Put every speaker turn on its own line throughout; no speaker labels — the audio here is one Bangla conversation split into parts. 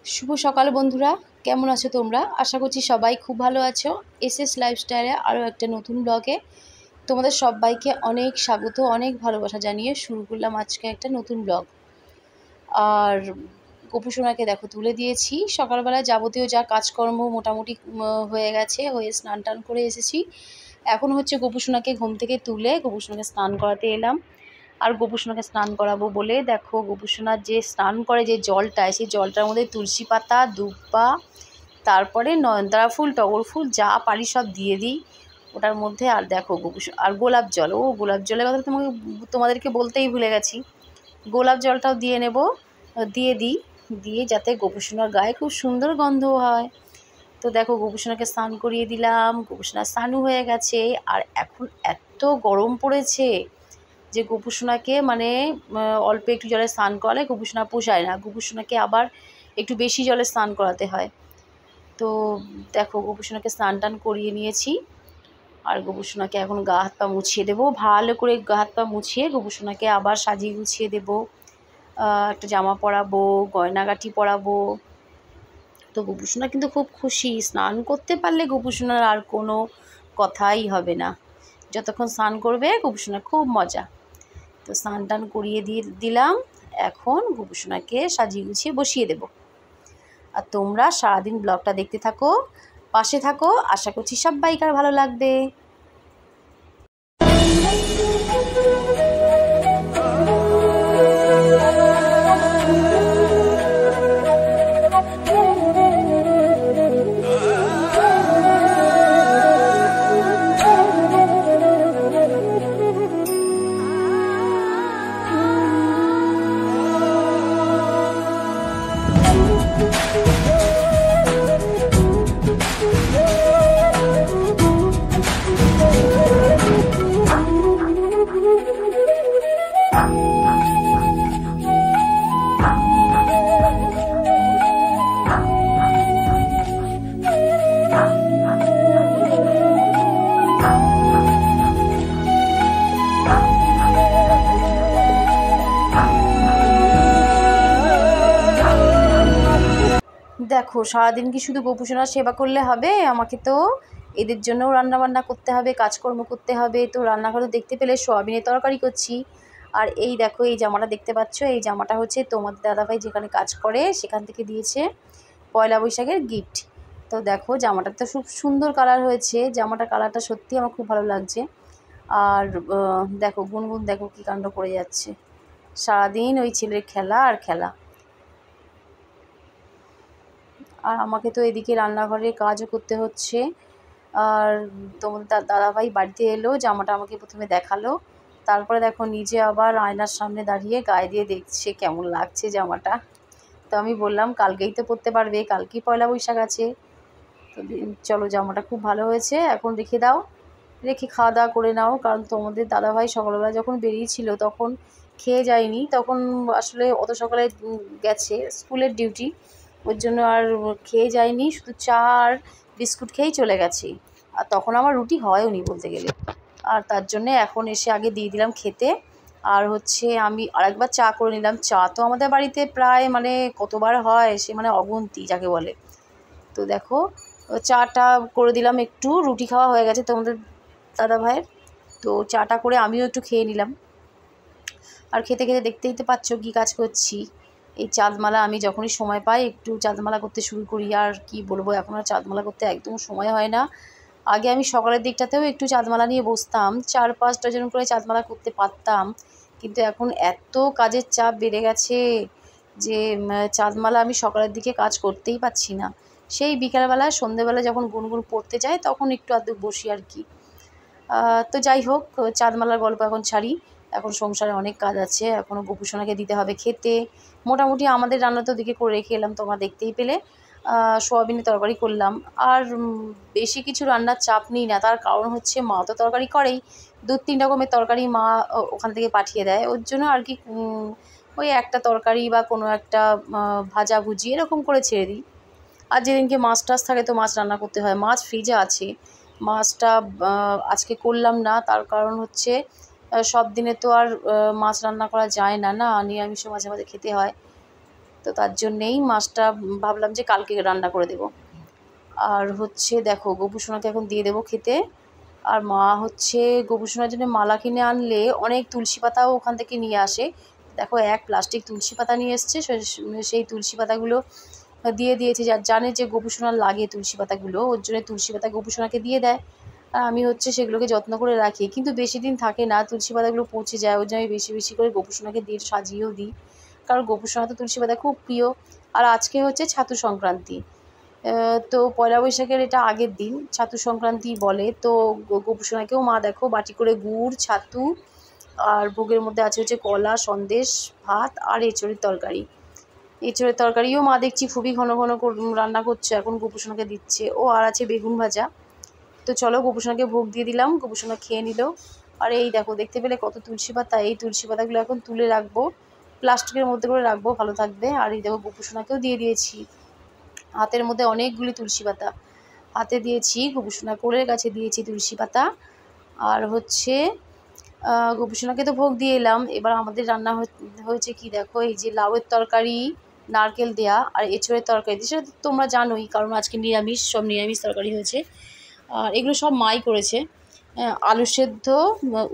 শুভ সকাল বন্ধুরা, কেমন আছো তোমরা? আশা করছি সবাই খুব ভালো আছো। এসএস লাইফস্টাইলে আরও একটা নতুন ব্লগে তোমাদের সবাইকে অনেক স্বাগত, অনেক ভালোবাসা জানিয়ে শুরু করলাম আজকে একটা নতুন ব্লগ। আর গোপুসোনাকে দেখো তুলে দিয়েছি। সকালবেলা যাবতীয় যা কাজকর্ম মোটামুটি হয়ে গেছে, হয়ে স্নান টান করে এসেছি। এখন হচ্ছে গোপুসোনাকে ঘুম থেকে তুলে গোপুসোনাকে স্নান করাতে এলাম। আর গোপুসোনাকে স্নান করাবো বলে দেখো গোপুসোনার যে স্নান করে যে জলটায়, সেই জলটার মধ্যে তুলসী পাতা, দুব্বা, তারপরে নয়নতারা ফুল, টগর ফুল যা পারি সব দিয়ে দিই ওটার মধ্যে। আর দেখো আর গোলাপ জল, গোলাপ জলের কথা তোমাদেরকে বলতেই ভুলে গেছি। গোলাপ জলটাও দিয়ে দিই, দিয়ে যাতে গোপুসোনার গায়ে খুব সুন্দর গন্ধ হয়। তো দেখো গোপুসোনাকে স্নান করিয়ে দিলাম, গোপুসোনা স্নানও হয়ে গেছে। আর এখন এত গরম পড়েছে যে গোপুসোনাকে মানে অল্প একটু জলে স্নান করালে গোপুসোনা পোষায় না, গোপুসোনাকে আবার একটু বেশি জলে স্নান করাতে হয়। তো দেখো গোপুসোনাকে স্নান টান করিয়ে নিয়েছি। আর গোপুসোনাকে এখন গা হাত পা মুছিয়ে দেবো, ভালো করে গা হাত পা মুছিয়ে গোপুসোনাকে আবার সাজিয়ে গুছিয়ে দেবো। একটা জামা পরাবো, গয়নাগাটি পরাবো। তো গোপুসোনা কিন্তু খুব খুশি, স্নান করতে পারলে গোপুসোনার আর কোনো কথাই হবে না। যতক্ষণ স্নান করবে গোপুসোনার খুব মজা। তো স্নান টান করিয়ে দিলাম। এখন গোপুসোনাকে সাজিয়ে গুছিয়ে বসিয়ে দেব। আর তোমরা সারাদিন ব্লগটা দেখতে থাকো, পাশে থাকো, আশা করছি সবাইকার ভালো লাগবে। দেখো সারাদিন কি শুধু গোপুসোনার সেবা করলে হবে? আমাকে তো এদের জন্যও রান্নাবান্না করতে হবে, কাজকর্ম করতে হবে। তো রান্নাঘরে দেখতে পেলে সোয়াবিনের তরকারি করছি। আর এই দেখো এই জামাটা দেখতে পাচ্ছ, এই জামাটা হচ্ছে তোমাদের দাদাভাই যেখানে কাজ করে সেখান থেকে দিয়েছে পয়লা বৈশাখের গিফট। তো দেখো জামাটা তো খুব সুন্দর কালার হয়েছে, জামাটার কালারটা সত্যি আমার খুব ভালো লাগছে। আর দেখো গুনগুন দেখো কী কাণ্ড করে যাচ্ছে, সারাদিন ওই ছেলের খেলা আর খেলা। আর আমাকে তো এদিকে রান্নাঘরের কাজও করতে হচ্ছে। আর তোমাদের দাদাভাই বাড়িতে এলো, জামাটা আমাকে প্রথমে দেখালো, তারপরে দেখো নিজে আবার আয়নার সামনে দাঁড়িয়ে গায়ে দিয়ে দেখছে কেমন লাগছে জামাটা। তো আমি বললাম কালকেই তো পরতে পারবে, কালকেই পয়লা বৈশাখ আছে। তো চলো জামাটা খুব ভালো হয়েছে, এখন রেখে দাও, রেখে খাওয়া দাওয়া করে নাও। কারণ তোমাদের দাদাভাই সকালবেলা যখন বেরিয়েছিল তখন খেয়ে যায়নি, তখন আসলে অত সকালে গেছে স্কুলের ডিউটি, ওর জন্য আর খেয়ে যায়নি, শুধু চা আর বিস্কুট খেয়েই চলে গেছে। আর তখন আমার রুটি হয়ওনি বলতে গেলে। আর তার জন্যে এখন এসে আগে দিয়ে দিলাম খেতে। আর হচ্ছে আমি আরেকবার চা করে নিলাম। চা তো আমাদের বাড়িতে প্রায় মানে কতবার হয় সে মানে অগুন্তি যাকে বলে। তো দেখো চাটা করে দিলাম, একটু রুটি খাওয়া হয়ে গেছে তোমাদের দাদা ভাইয়ের। তো চাটা করে আমিও একটু খেয়ে নিলাম। আর খেতে খেতে দেখতেই তো পাচ্ছ কী কাজ করছি। এই চাঁদমালা আমি যখনই সময় পাই একটু চাঁদমালা করতে শুরু করি। আর কি বলবো, এখন আর চাঁদমালা করতে একদম সময় হয় না। আগে আমি সকালের দিকটাতেও একটু চাঁদমালা নিয়ে বসতাম, 4-5 ডজন করে চাঁদমালা করতে পারতাম। কিন্তু এখন এত কাজের চাপ বেড়ে গেছে যে চাঁদমালা আমি সকালের দিকে কাজ করতেই পারছি না। সেই বিকালবেলায় সন্ধেবেলায় যখন গুনগুন পড়তে যায় তখন একটু আধটু বসি আর কি। তো যাই হোক, চাঁদমালার গল্প এখন ছাড়ি। এখন সংসারে অনেক কাজ আছে, এখনও গোপুসোনাকে দিতে হবে খেতে। মোটামুটি আমাদের রান্না তো দিকে করে রেখে এলাম, তোমরা দেখতেই পেলে। সোয়াবিনের তরকারি করলাম। আর বেশি কিছু রান্নার চাপ নিই না, তার কারণ হচ্ছে মা তো তরকারি করেই, 2-3 রকমের তরকারি মা ওখান থেকে পাঠিয়ে দেয়। ওর জন্য আর কি ওই একটা তরকারি বা কোনো একটা ভাজাভুজি এরকম করে ছেড়ে দিই। আর যেদিনকে মাছ টাছ থাকে তো মাছ রান্না করতে হয়, মাছ ফ্রিজে আছে। মাছটা আজকে করলাম না, তার কারণ হচ্ছে সব দিনে তো আর মাছ রান্না করা যায় না, না নিরামিষও মাঝে মাঝে খেতে হয়। তো তার জন্যেই মাছটা ভাবলাম যে কালকে রান্না করে দেব। আর হচ্ছে দেখো গোপুসোনাকে এখন দিয়ে দেবো খেতে। আর মা হচ্ছে গোপুসোনার জন্য মালা কিনে আনলে অনেক তুলসী পাতাও ওখান থেকে নিয়ে আসে। দেখো এক প্লাস্টিক তুলসী পাতা নিয়ে এসছে, সেই তুলসী পাতাগুলো দিয়ে দিয়েছে। যার জানে যে গোপুসোনার লাগে তুলসী পাতাগুলো, ওর জন্য তুলসী পাতা গোপুসোনাকে দিয়ে দেয়। আর আমি হচ্ছে সেগুলোকে যত্ন করে রাখি, কিন্তু বেশি দিন থাকে না, তুলসী পাতাগুলো পচে যায়। ওর জন্য আমি বেশি বেশি করে গোপুসোনাকে দিয়ে সাজিয়েও দিই, কারণ গোপুসোনা তো তুলসী পাতা খুব প্রিয়। আর আজকে হচ্ছে ছাতু সংক্রান্তি, তো পয়লা বৈশাখের এটা আগের দিন ছাতু সংক্রান্তি বলে। তো গোপুসোনাকেও মা দেখো বাটি করে গুড়, ছাতু আর ভোগের মধ্যে আছে হচ্ছে কলা, সন্দেশ, ভাত আর এঁচোড়ের তরকারি। এঁচোড়ের তরকারিও মা দেখছি খুবই ঘন ঘন রান্না করছে, এখন গোপুসোনাকে দিচ্ছে। ও আর আছে বেগুন ভাজা। তো চলো গোপুসোনাকে ভোগ দিয়ে দিলাম, গোপুসোনা খেয়ে নিল। আর এই দেখো দেখতে পেলে কত তুলসী পাতা, এই তুলসী পাতাগুলো এখন তুলে রাখবো, প্লাস্টিকের মধ্যে করে রাখবো, ভালো থাকবে। আর এই দেখো গোপুসোনাকেও দিয়ে দিয়েছি, হাতের মধ্যে অনেকগুলি তুলসী পাতা হাতে দিয়েছি, গোপুসোনা কোলের কাছে দিয়েছি তুলসী পাতা। আর হচ্ছে গোপুসোনাকে তো ভোগ দিয়ে এলাম। এবার আমাদের রান্না হয়েছে কি দেখো, এই যে লাউয়ের তরকারি, নারকেল দেয়া আর এঁচোড়ের তরকারি, সেটা তোমরা জানোই, কারণ আজকে নিরামিষ, সব নিরামিষ তরকারি হয়েছে। আর এগুলো সব মাই করেছে। আলু সেদ্ধ,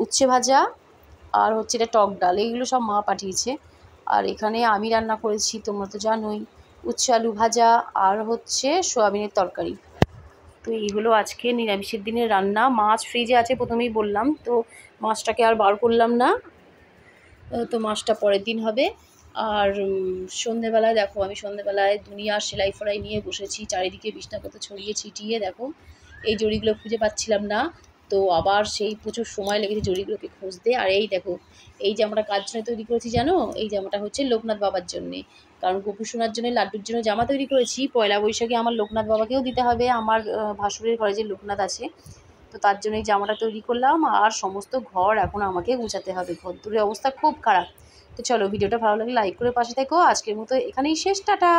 উচ্ছে ভাজা আর হচ্ছে এটা টক ডাল, এইগুলো সব মা পাঠিয়েছে। আর এখানে আমি রান্না করেছি, তোমরা তো জানোই, উচ্ছে আলু ভাজা আর হচ্ছে সোয়াবিনের তরকারি। তো এইগুলো আজকে নিরামিষের দিনের রান্না। মাছ ফ্রিজে আছে প্রথমেই বললাম, তো মাছটাকে আর বার করলাম না, তো মাছটা পরের দিন হবে। আর সন্ধেবেলায় দেখো আমি সন্ধেবেলায় দুনিয়ার সেলাই ফোলাই নিয়ে বসেছি, চারিদিকে বিছনাপত্র ছড়িয়ে ছিটিয়ে। দেখো এই জড়িগুলো খুঁজে পাচ্ছিলাম না, তো আবার সেই প্রচুর সময় লেগেছে জড়িগুলোকে খুঁজতে। আর এই দেখো এই জামাটা কার জন্য তৈরি করেছি জানো? এই জামাটা হচ্ছে লোকনাথ বাবার জন্যে, কারণ গোপুসোনার জন্য, লাড্ডুর জন্য জামা তৈরি করেছি। পয়লা বৈশাখে আমার লোকনাথ বাবাকেও দিতে হবে, আমার ভাসুরের ঘরে যে লোকনাথ আছে, তো তার জন্য এই জামাটা তৈরি করলাম। আর সমস্ত ঘর এখন আমাকে গুছাতে হবে, ঘর দূরের অবস্থা খুব খারাপ। তো চলো ভিডিওটা ভালো লাগলে লাইক করে পাশে থেকো। আজকের মতো এখানেই শেষ, টাটা।